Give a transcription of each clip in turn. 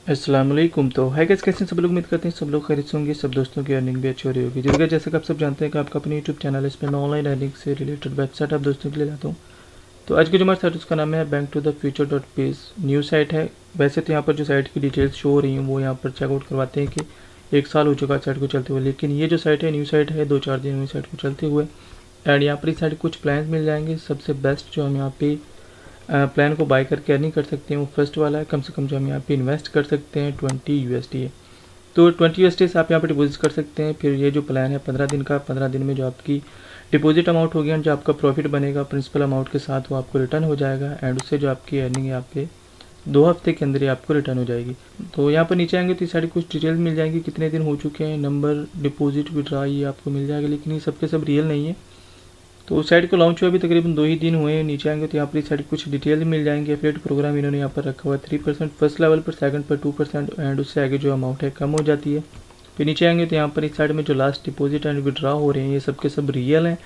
अस्सलाम वालेकुम। तो है गाइस, कैसे सब लोग? उम्मीद करते हैं सब लोग खैरियत से होंगे, सब दोस्तों की अर्निंग भी अच्छी हो रही होगी। जैसे कि आप सब जानते हैं कि आपका अपनी यूट्यूब चैनल है, इसमें मैं ऑनलाइन अर्निंग से रिलेटेड वेबसाइट आप दोस्तों के लिए लाता हूँ। तो आज की जो हमारी साइट उसका नाम है bank to the future dot page. New site है। वैसे तो यहाँ पर जो साइट की डिटेल्स शो हो रही हैं वो यहाँ पर चेकआउट करवाते हैं कि 1 साल हो चुका साइट को चलते हुए, लेकिन ये जो साइट है न्यू साइट है, 2-4 दिन हुई साइट को चलते हुए। एंड यहाँ पर इस साइट कुछ प्लान मिल जाएंगे। सबसे बेस्ट जो हम यहाँ पे प्लान को बाय करके अर्निंग कर सकते हैं वो फर्स्ट वाला है। कम से कम जो हम यहाँ पे इन्वेस्ट कर सकते हैं 20 USD है। तो 20 USD से आप यहाँ पे डिपॉजिट कर सकते हैं। फिर ये जो प्लान है 15 दिन का, 15 दिन में जो आपकी डिपॉजिट अमाउंट होगी एंड जो आपका प्रॉफिट बनेगा प्रिंसिपल अमाउंट के साथ वो आपको रिटर्न हो जाएगा। एंड उससे जो आपकी अर्निंग है आपके 2 हफ्ते के अंदर ही आपको रिटर्न हो जाएगी। तो यहाँ पर नीचे आएंगे तो इस साइड कुछ डिटेल्स मिल जाएंगी, कितने दिन हो चुके हैं, नंबर, डिपॉजिट, विड्रा, ये आपको मिल जाएगा, लेकिन ये सबके सब रियल नहीं है। तो उस साइट को लॉन्च हुआ अभी तकरीबन 2 ही दिन हुए हैं। नीचे आएंगे तो यहाँ पर इस साइड कुछ डिटेल मिल जाएंगे। एफिलिएट प्रोग्राम इन्होंने यहाँ पर रखा हुआ है 3% फर्स्ट लेवल पर, सेकंड पर 2% एंड उससे आगे जो अमाउंट है कम हो जाती है। फिर नीचे आएंगे तो यहाँ पर इस साइड में जो लास्ट डिपॉजिट एंड विड्रा हो रहे हैं ये सबके सब रियल हैं।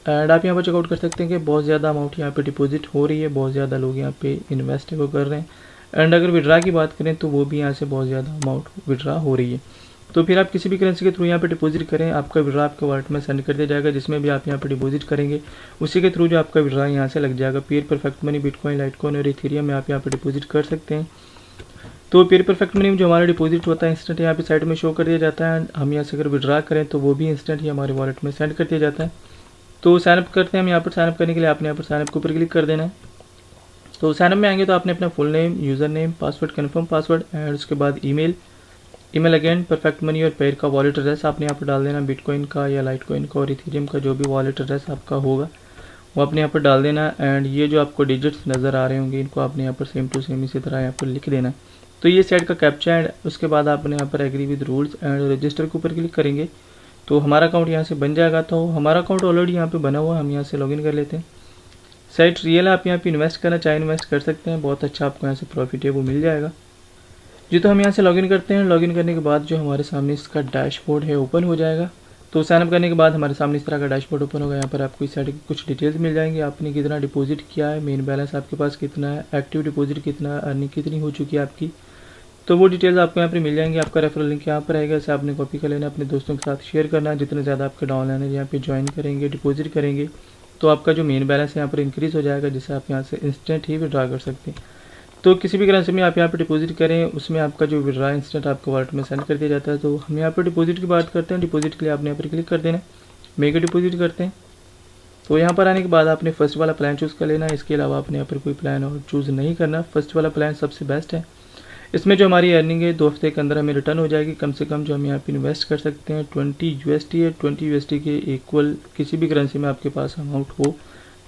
एंड आप यहाँ पर चेकआउट कर सकते हैं कि बहुत ज़्यादा अमाउंट यहाँ पे डिपॉजिट हो रही है, बहुत ज़्यादा लोग यहाँ पे इन्वेस्ट वो कर रहे हैं। एंड अगर विड्रा की बात करें तो वो भी यहाँ से बहुत ज़्यादा अमाउंट विड्रा हो रही है। तो फिर आप किसी भी करेंसी के थ्रू यहाँ पे डिपॉजिट करें, आपका विड्रा आपके वॉलेट में सेंड कर दिया जाएगा। जिसमें भी आप यहाँ पे डिपॉजिट करेंगे उसी के थ्रू जो आपका विड्रा यहाँ से लग जाएगा। Pair perfect money, bitcoin, Litecoin और इथेरियम में आप यहाँ पे डिपॉजिट कर सकते हैं। तो पेयर परफेक्ट मनी में जो हमारा डिपॉजिट होता है इंस्टेंट यहाँ पे साइड में शो कर दिया जाता है। हम यहाँ से अगर विड्रा करें तो वो भी इंस्टेंट ही हमारे वॉलेट में सेंड कर दिया जाता है। तो साइनअप करते हैं हम। यहाँ पर साइनअप करने के लिए आपने यहाँ पर साइनअप के ऊपर क्लिक कर देना है। तो साइनअप में आएंगे तो आपने अपना full name, user name, password, confirm password and उसके बाद ईमेल अगेन, परफेक्ट मनी और पेयर का वॉलेट एड्रेस आपने यहाँ पर डाल देना। बिटकॉइन का या लाइटकॉइन का और इथेरियम का जो भी वॉलेट एड्रेस आपका होगा वो आपने यहाँ पर डाल देना। एंड ये जो आपको डिजिट्स नज़र आ रहे होंगे इनको आपने यहाँ पर सेम टू सेम इसी तरह यहाँ पर लिख देना। तो ये साइट का कैप्चा है। उसके बाद आपने यहाँ पर agree with rules and register के ऊपर क्लिक करेंगे तो हमारा अकाउंट यहाँ से बन जाएगा। तो हमारा अकाउंट ऑलरेडी यहाँ पे बना हुआ है, हम यहाँ से लॉगिन कर लेते हैं। साइट रियल है, आप यहाँ पे इन्वेस्ट करना चाहे इन्वेस्ट कर सकते हैं, बहुत अच्छा आपको यहाँ से प्रॉफिट है वो मिल जाएगा जी। तो हम यहाँ से लॉगिन करते हैं। लॉगिन करने के बाद जो हमारे सामने इसका डैशबोर्ड है ओपन हो जाएगा। तो साइनअप करने के बाद हमारे सामने इस तरह का डैशबोर्ड ओपन होगा। यहाँ पर आपको इस साइड की कुछ डिटेल्स मिल जाएंगी, आपने कितना डिपॉजिट किया है, मेन बैलेंस आपके पास कितना है, एक्टिव डिपॉजिट कितना है, अर्निंग कितनी हो चुकी है आपकी। तो वो डिटेल्स आपको यहाँ पर मिल जाएंगी। आपका रेफरल लिंक यहाँ पर आएगा, इसे आपने कॉपी कर लेना, अपने दोस्तों के साथ शेयर करना। जितने ज़्यादा आपके डाउनलाइन है यहाँ पे ज्वाइन करेंगे, डिपॉजिट करेंगे तो आपका जो मेन बैलेंस है यहाँ पर इंक्रीज़ हो जाएगा, जिससे आप यहाँ से इंस्टेंट ही विड्रा कर सकते हैं। तो किसी भी करेंसी में आप यहाँ पे डिपॉजिट करें उसमें आपका जो विड्रा इंस्टेंट आपको वॉलेट में सेंड कर दिया जाता है। तो हम यहाँ पर डिपॉजिट की बात करते हैं। डिपॉजिट के लिए आपने यहाँ पर क्लिक कर देना, मेक डिपॉजिट करते हैं। तो यहाँ पर आने के बाद आपने फर्स्ट वाला प्लान चूज़ कर लेना है। इसके अलावा आपने यहाँ पर कोई प्लान और चूज़ नहीं करना, फर्स्ट वाला प्लान सबसे बेस्ट है। इसमें जो हमारी अर्निंग है 2 हफ्ते के अंदर हमें रिटर्न हो जाएगी। कम से कम जो हम यहाँ पे इन्वेस्ट कर सकते हैं 20 USD है। 20 USD के इक्वल किसी भी करेंसी में आपके पास अमाउंट हो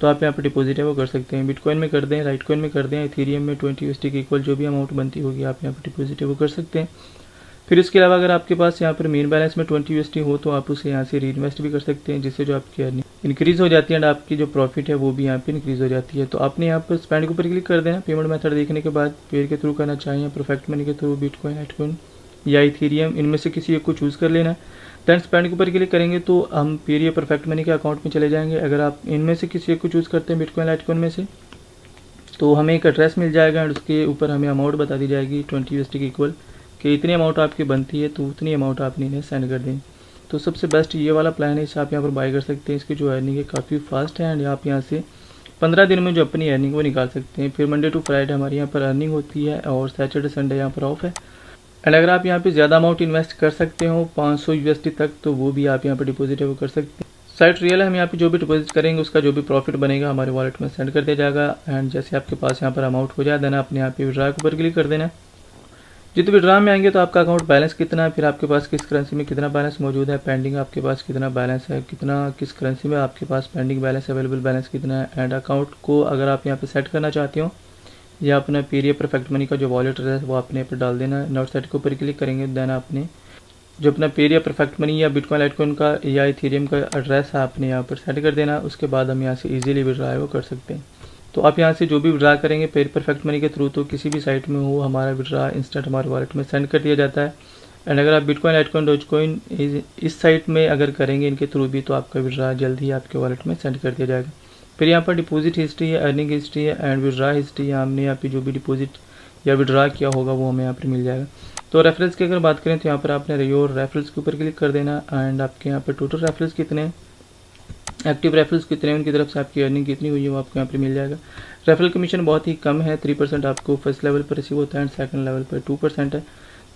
तो आप यहाँ पे डिपॉजिट है वो कर सकते हैं। बिटकॉइन में कर दें, लाइटकॉइन में कर दें, इथेरियम में 20 USD के इक्वल जो भी अमाउंट बनती होगी आप यहाँ पे डिपॉजिट है वो कर सकते हैं। फिर इसके अलावा अगर आपके पास यहाँ पर मेन बैलेंस में 20 USD हो तो आप उसे यहाँ से री इन्वेस्ट भी कर सकते हैं, जिससे जो आपकी अर्निंग इंक्रीज़ हो जाती है एंड आपकी जो प्रॉफिट है वो भी यहाँ पे इंक्रीज़ हो जाती है। तो आपने यहाँ पर स्पेंड के ऊपर क्लिक कर देना। पेमेंट मेथड देखने के बाद पेयर के थ्रू करना चाहिए, परफेक्ट मनी के थ्रू, बिटकॉइन, लाइटकॉइन या इथेरियम, इनमें से किसी एक को चूज़ कर लेना। दैन स्पेंड के ऊपर क्लिक करेंगे तो हम पेयर या परफेक्ट मनी के अकाउंट में चले जाएंगे। अगर आप इनमें से किसी एक को चूज़ करते हैं बिटकॉइन, लाइटकॉइन में से, तो हमें एक एड्रेस मिल जाएगा एंड उसके ऊपर हमें अमाउंट बता दी जाएगी 20 USD के इक्वल कि इतनी अमाउंट आपकी बनती है तो उतनी अमाउंट आपने इन्हें सेंड कर दें। तो सबसे बेस्ट ये वाला प्लान है, इसे आप यहाँ पर बाय कर सकते हैं। इसकी जो अर्निंग है काफ़ी फास्ट है एंड आप यहाँ से 15 दिन में जो अपनी अर्निंग वो निकाल सकते हैं। फिर मंडे टू फ्राइडे हमारे यहाँ पर अर्निंग होती है और सैटरडे संडे यहाँ पर ऑफ है। एंड अगर आप यहाँ पे ज़्यादा अमाउंट इन्वेस्ट कर सकते हो 500 USD तक तो वो भी आप यहाँ पर डिपॉजिट है वो कर सकते हैं। साइट रियल है, हम यहाँ पे जो भी डिपॉजिट करेंगे उसका जो भी प्रॉफिट बनेगा हमारे वॉलेट में सेंड कर दिया जाएगा। एंड जैसे आपके पास यहाँ पर अमाउंट हो जाए देना आपने यहाँ पे विड्रा के ऊपर क्लिक कर देना। जितने विड्रा में आएंगे तो आपका अकाउंट बैलेंस कितना है, फिर आपके पास किस करेंसी में कितना बैलेंस मौजूद है, पेंडिंग आपके पास कितना बैलेंस है, कितना किस करेंसी में आपके पास पेंडिंग बैलेंस, अवेलेबल बैलेंस कितना है। एंड अकाउंट को अगर आप यहाँ पे सेट करना चाहते हो या अपना पेयर या परफेक्ट मनी का जो वॉलेट है वो आपने यहाँ पर डाल देना है। नोट सेट के ऊपर क्लिक करेंगे देन आपने जो अपना पेयर या परफेक्ट मनी या बिटकॉइन, लाइटकॉइन का या इथेरियम का एड्रेस है आपने यहाँ पर सेट कर देना। उसके बाद हम यहाँ से ईजिली विड्रा है वो कर सकते हैं। तो आप यहाँ से जो भी विड्रा करेंगे पेयर परफेक्ट मनी के थ्रू तो किसी भी साइट में हो हमारा विड्रा इंस्टेंट हमारे वॉलेट में सेंड कर दिया जाता है। एंड अगर आप बिटकॉइन, लाइटकॉइन, डॉजकॉइन इस साइट में अगर करेंगे इनके थ्रू भी तो आपका विड्रा जल्द ही आपके वॉलेट में सेंड कर दिया जाएगा। फिर यहाँ पर डिपॉजिट हिस्ट्री है, अर्निंग हिस्ट्री है एंड विड्रा हिस्ट्री है। हमने यहाँ पे जो भी डिपॉजिट या विड्रा किया होगा वो हमें यहाँ पर मिल जाएगा। तो रेफरेंस की अगर बात करें तो यहाँ पर आपने योर रेफरेंस के ऊपर क्लिक कर देना एंड आपके यहाँ पर टोटल रेफरेंस कितने, एक्टिव रेफरेंस कितने, उनकी तरफ से आपकी अर्निंग कितनी हुई है वो आपको यहाँ पर मिल जाएगा। रेफरल कमीशन बहुत ही कम है, 3% आपको फर्स्ट लेवल पर रिसीव होता है एंड सेकंड लेवल पर 2% है।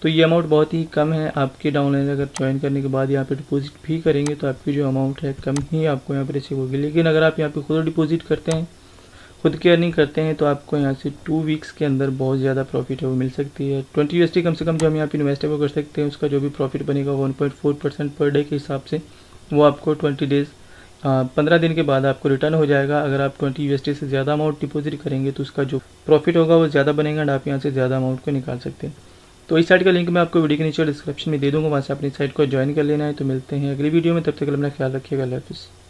तो ये अमाउंट बहुत ही कम है। आपके डाउनलाइन अगर ज्वाइन करने के बाद यहाँ पे डिपॉजिट भी करेंगे तो आपकी जो अमाउंट है कम ही आपको यहाँ पे रिसीव होगी। लेकिन अगर आप यहाँ पे खुद डिपॉजिट करते हैं, खुद की अर्निंग करते हैं, तो आपको यहाँ से 2 वीक्स के अंदर बहुत ज़्यादा प्रॉफिट है वो मिल सकती है। 20 USD कम से कम जो हम यहाँ पे इन्वेस्ट है वो कर सकते हैं। उसका जो भी प्रॉफिट बनेगा 1.4% पर डे के हिसाब से वो आपको 15 दिन के बाद आपको रिटर्न हो जाएगा। अगर आप 20 USD से ज़्यादा अमाउंट डिपॉजिट करेंगे तो उसका जो प्रॉफिट होगा वो ज़्यादा बनेगा एंड आप यहाँ से ज़्यादा अमाउंट को निकाल सकते हैं। तो इस साइट का लिंक मैं आपको वीडियो के नीचे डिस्क्रिप्शन में दे दूँगा, वहाँ से अपनी साइट को ज्वाइन कर लेना है। तो मिलते हैं अगली वीडियो में, तब तक अपना ख्याल रखिएगा। अल्लाह हाफ़िज़।